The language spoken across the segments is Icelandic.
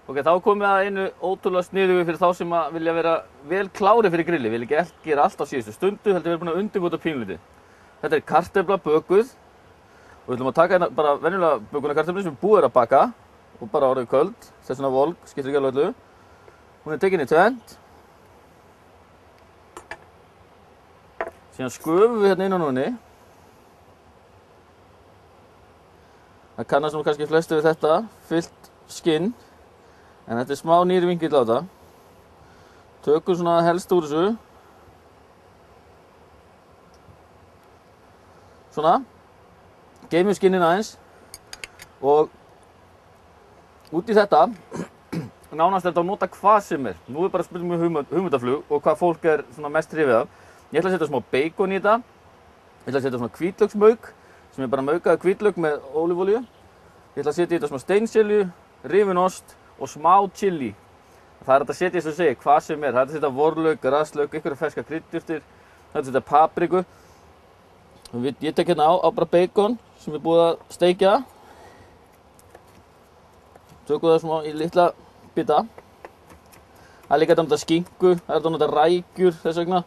Ok, þá komum við að einu ótrúlega sniðugu fyrir þá sem að vilja vera vel klári fyrir grilli. Vil ekki gera allt á síðustu stundu, heldur við erum búin að undirbúta pínlítið. Þetta kartöfla bökuð og við ætlum að taka hérna bara venjulega bökunna kartöflu sem búið að baka og bara orðið köld, þess vegna volg, skiptir ekki alveg öllu. Hún tekin í tvennt. Síðan sköfum við hérna inn á núni. Það kannast nú kannski flestu við þetta, fyllt skinn, en þetta smá nýr vingill á þetta. Tökum svona helst úr þessu. Svona. Geymum skinninn aðeins. Og út í þetta, nánast þetta að nota hvað sem er. Nú bara spilum við hugmyndaflug og hvað fólk svona mest hrifið af. Ég ætla að setja smá bacon í þetta. Ég ætla að setja svona hvítlauksmauk, sem bara maukaði hvítlauk með ólífólíu. Ég ætla að setja í þetta smá steinselju, rifinn ost og smá chili. Það hægt að setja eins og segja hvað sem er. Það hægt að setja vorlauk, graslauk, einhverja ferska kryddjurtir. Það hægt að setja papriku. Ég tek hérna á bara bacon sem er búið að steikja. Tökum það smá í litla bita. Það er líka hægt að nota skinku, það er hægt að nota rækjur þess vegna.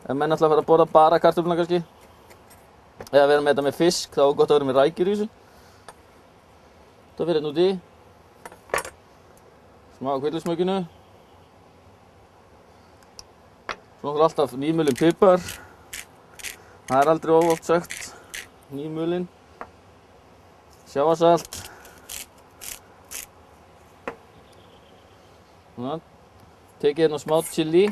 Ef menn ætla að fara að borða bara kartöfluna kannski. Eða vera með þetta með fisk, þá er gott að vera með rækjur í þessu. Það fyrir hérna út í. Smá hvítlauksmaukinu. Svo náttúrulega alltaf nýmulinn pipar. Það er aldrei óoft sagt. Nýmulinn. Sjávarsalt. Svona. Tekið hérna smá chili.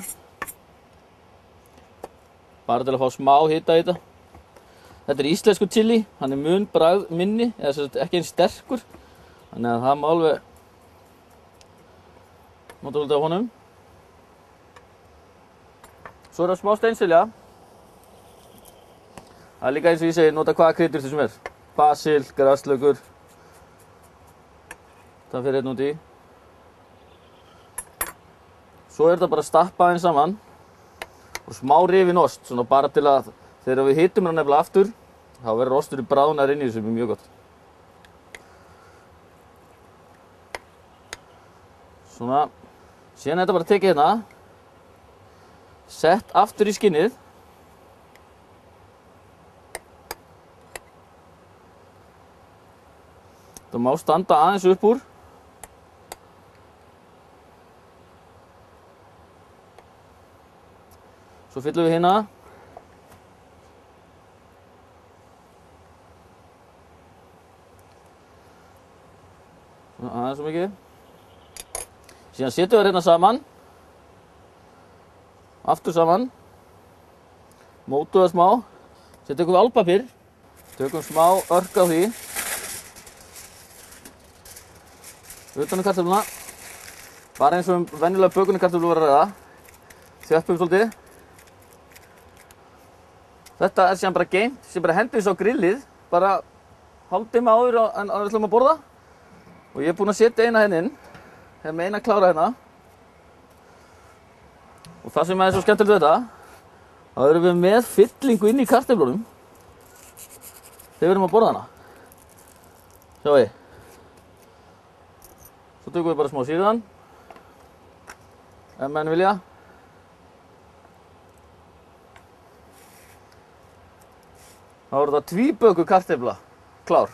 Bara til að fá smá hita í þetta. Þetta er íslenskur chili, hann er mun bragð minni, eða ekki eins sterkur. Þannig að það má alveg nota svolítið af honum. Svo er það smá steinselja. Það er líka eins og ég segi, nota hvaða kryddjurtir sem er. Basil, graslaukur. Það fyrir hérna út í. Svo er þetta bara að stappa aðeins saman. Og smá rifinn ost, svona bara til að þegar við hitum hann nefnilega aftur, þá verður osturinn bráðnar inn í þessu sem er mjög gott. Svona, síðan er þetta bara tekið hérna, sett aftur í skinnið. Það má standa aðeins upp úr. Svo fyllum við hérna. Aðeins svo mikið. Síðan setjum við hérna saman. Aftur saman. Mótum það smá. Setjum við álpapír. Tökum smá örk á því. Utan kartöfluna. Bara eins og venjulega bökunni kartöflu var að ræða. Þjöppum svolítið. Þetta er síðan bara geymt, sem bara hendur þessu á grillið. Bara hálftíma áður en við ætlum að borða. Og ég er búinn að setja eina hérna inn. Hef með eina klára hérna. Og það sem er svo skemmtilegt við þetta, þá erum við með fyllingu inn í kartöflunum þegar við erum að borða hana. Sjáu þið. Svo tökum við bara smá sýrðan. Ef menn vilja. Þá er þetta tvíböku kartöfla klár.